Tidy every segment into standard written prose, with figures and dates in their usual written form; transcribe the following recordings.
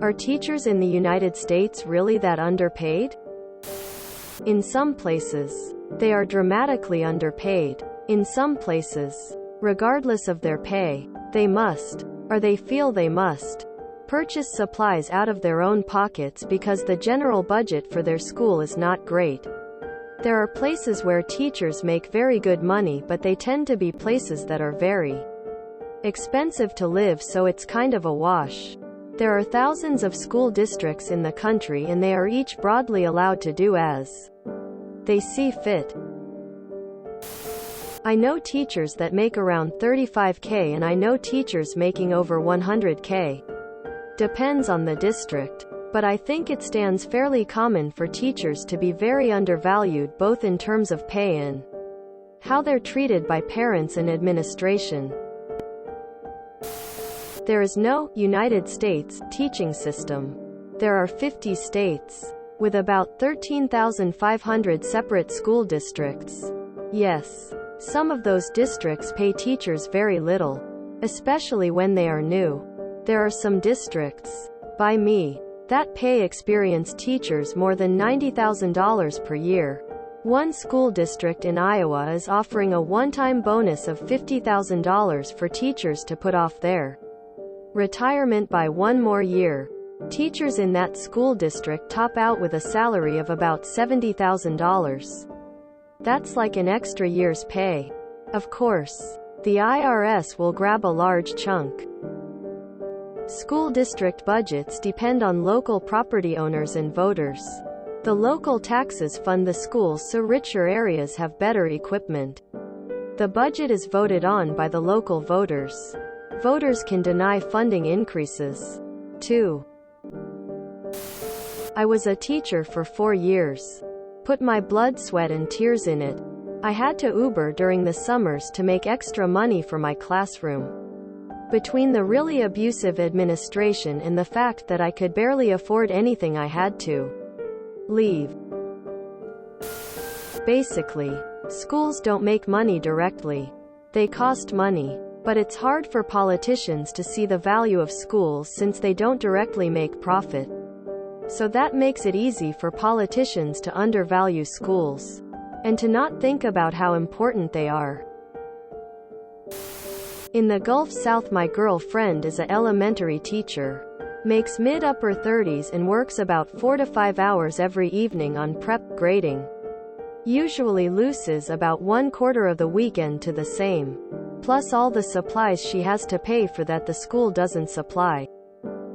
Are teachers in the United States really that underpaid? In some places, they are dramatically underpaid. In some places, regardless of their pay, they must, or they feel they must, purchase supplies out of their own pockets because the general budget for their school is not great. There are places where teachers make very good money, but they tend to be places that are very expensive to live, so it's kind of a wash. There are thousands of school districts in the country, and they are each broadly allowed to do as they see fit. I know teachers that make around $35K, and I know teachers making over $100K. Depends on the district. But I think it stands fairly common for teachers to be very undervalued, both in terms of pay and how they're treated by parents and administration. There is no United States teaching system. There are 50 states, with about 13,500 separate school districts. Yes, some of those districts pay teachers very little, especially when they are new. There are some districts, by me, that pay experienced teachers more than $90,000 per year. One school district in Iowa is offering a one-time bonus of $50,000 for teachers to put off their retirement by one more year. Teachers in that school district top out with a salary of about $70,000. That's like an extra year's pay. Of course, the IRS will grab a large chunk. School district budgets depend on local property owners and voters. The local taxes fund the schools, so richer areas have better equipment. The budget is voted on by the local voters. Voters can deny funding increases. 2. I was a teacher for 4 years. Put my blood, sweat, and tears in it. I had to Uber during the summers to make extra money for my classroom. Between the really abusive administration and the fact that I could barely afford anything, I had to leave. Basically, schools don't make money directly. They cost money. But it's hard for politicians to see the value of schools since they don't directly make profit. So that makes it easy for politicians to undervalue schools and to not think about how important they are. In the Gulf South, my girlfriend is an elementary teacher. Makes mid-upper 30s and works about 4 to 5 hours every evening on prep grading. Usually loses about 1/4 of the weekend to the same. Plus all the supplies she has to pay for that the school doesn't supply.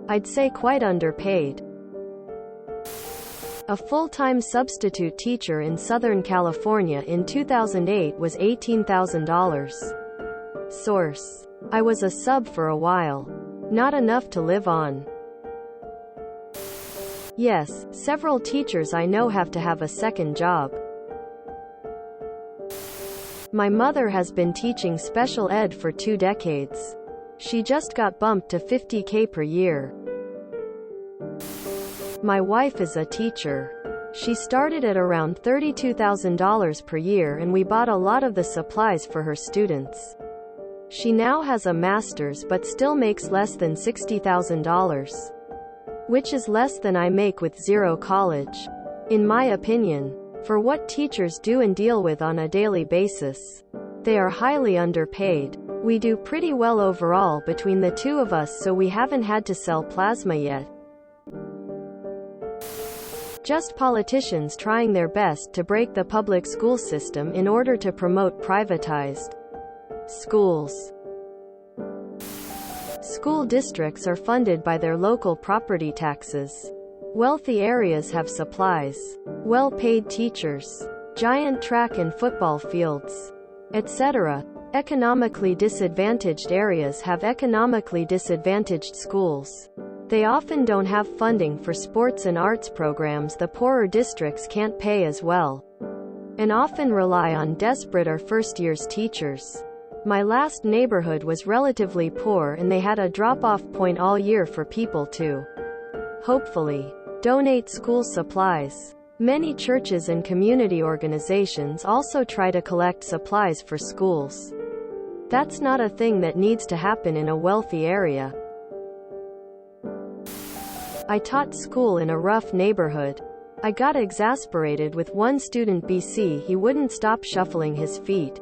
I'd say quite underpaid. A full-time substitute teacher in Southern California in 2008 was $18,000. Source: I was a sub for a while. Not enough to live on. Yes, several teachers I know have to have a second job. My mother has been teaching special ed for 2 decades. She just got bumped to $50K per year. My wife is a teacher. She started at around $32,000 per year, and we bought a lot of the supplies for her students. She now has a master's but still makes less than $60,000, which is less than I make with zero college. In my opinion, for what teachers do and deal with on a daily basis, they are highly underpaid. We do pretty well overall between the two of us, so we haven't had to sell plasma yet. Just politicians trying their best to break the public school system in order to promote privatized schools. School districts are funded by their local property taxes. Wealthy areas have supplies, well-paid teachers, giant track and football fields, etc. Economically disadvantaged areas have economically disadvantaged schools. They often don't have funding for sports and arts programs the poorer districts can't pay as well, and often rely on desperate or first-years teachers. My last neighborhood was relatively poor, and they had a drop-off point all year for people to, hopefully, donate school supplies. Many churches and community organizations also try to collect supplies for schools. That's not a thing that needs to happen in a wealthy area. I taught school in a rough neighborhood. I got exasperated with one student BC. He wouldn't stop shuffling his feet.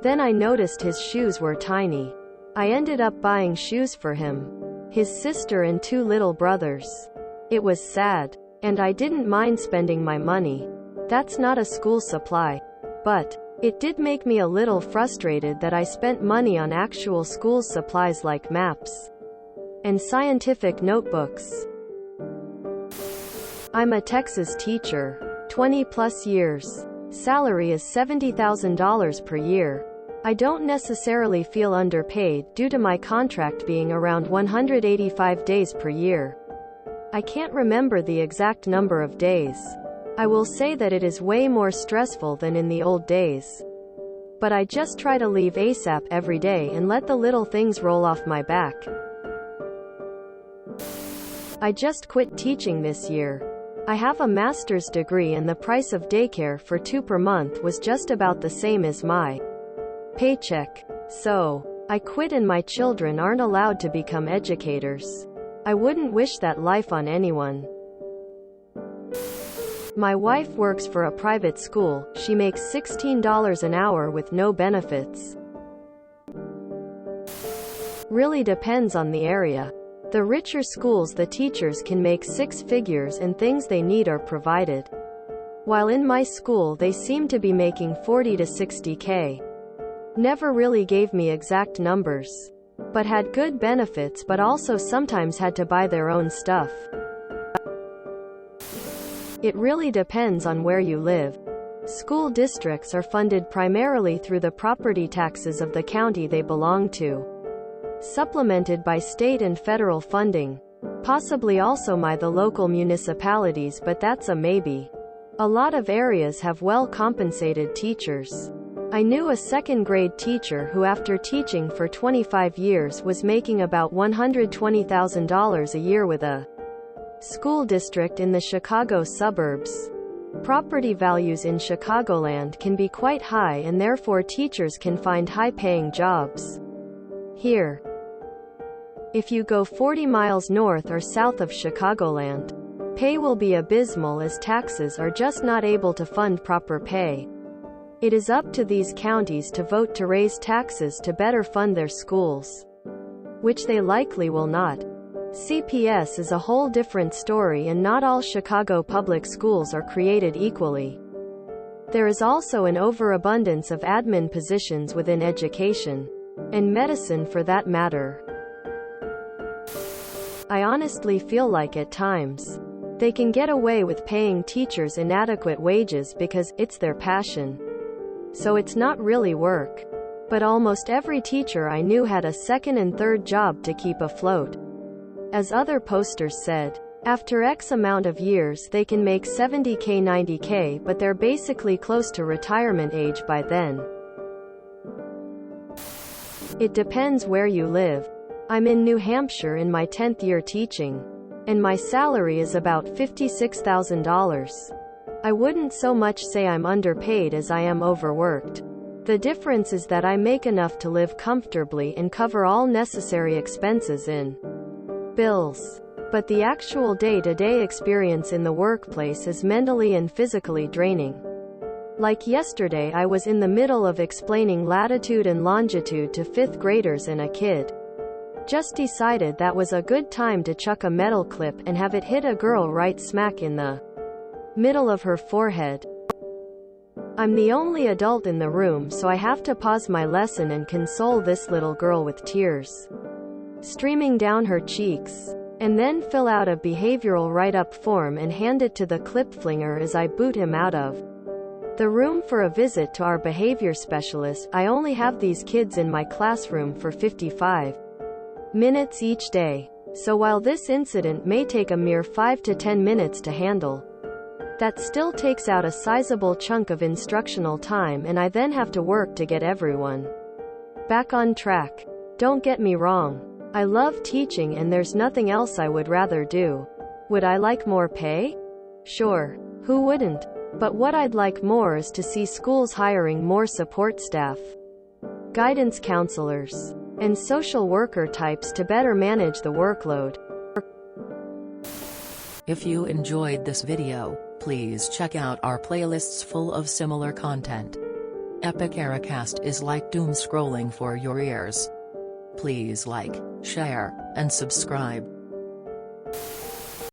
Then I noticed his shoes were tiny. I ended up buying shoes for him, his sister and 2 little brothers. It was sad. And I didn't mind spending my money. That's not a school supply. But it did make me a little frustrated that I spent money on actual school supplies like maps and scientific notebooks. I'm a Texas teacher. 20 plus years. Salary is $70,000 per year. I don't necessarily feel underpaid due to my contract being around 185 days per year. I can't remember the exact number of days. I will say that it is way more stressful than in the old days. But I just try to leave ASAP every day and let the little things roll off my back. I just quit teaching this year. I have a master's degree and the price of daycare for 2 per month was just about the same as my paycheck. So, I quit and my children aren't allowed to become educators. I wouldn't wish that life on anyone. My wife works for a private school. She makes $16 an hour with no benefits. Really depends on the area. The richer schools, the teachers can make 6 figures and things they need are provided. While in my school they seem to be making 40 to 60K. Never really gave me exact numbers. But had good benefits, but also sometimes had to buy their own stuff. It really depends on where you live. School districts are funded primarily through the property taxes of the county they belong to, supplemented by state and federal funding. Possibly also by the local municipalities, but that's a maybe. A lot of areas have well-compensated teachers. I knew a 2nd grade teacher who, after teaching for 25 years, was making about $120,000 a year with a school district in the Chicago suburbs. Property values in Chicagoland can be quite high and therefore teachers can find high-paying jobs here. If you go 40 miles north or south of Chicagoland, pay will be abysmal as taxes are just not able to fund proper pay. It is up to these counties to vote to raise taxes to better fund their schools, which they likely will not. CPS is a whole different story, and not all Chicago public schools are created equally. There is also an overabundance of admin positions within education, and medicine for that matter. I honestly feel like at times, they can get away with paying teachers inadequate wages because it's their passion. So it's not really work. But almost every teacher I knew had a 2nd and 3rd job to keep afloat. As other posters said, after X amount of years they can make 70K 90K, but they're basically close to retirement age by then. It depends where you live. I'm in New Hampshire in my 10th year teaching, and my salary is about $56,000. I wouldn't so much say I'm underpaid as I am overworked. The difference is that I make enough to live comfortably and cover all necessary expenses in bills. But the actual day-to-day experience in the workplace is mentally and physically draining. Like yesterday, I was in the middle of explaining latitude and longitude to 5th graders, and a kid just decided that was a good time to chuck a metal clip and have it hit a girl right smack in the middle of her forehead. I'm the only adult in the room, so I have to pause my lesson and console this little girl with tears streaming down her cheeks, and then fill out a behavioral write-up form and hand it to the clip flinger as I boot him out of the room for a visit to our behavior specialist. I only have these kids in my classroom for 55 minutes each day. So while this incident may take a mere 5 to 10 minutes to handle, that still takes out a sizable chunk of instructional time, and I then have to work to get everyone back on track. Don't get me wrong. I love teaching and there's nothing else I would rather do. Would I like more pay? Sure. Who wouldn't? But what I'd like more is to see schools hiring more support staff, guidance counselors, and social worker types to better manage the workload. If you enjoyed this video, please check out our playlists full of similar content. Epic Ericast is like doom scrolling for your ears. Please like, share, and subscribe.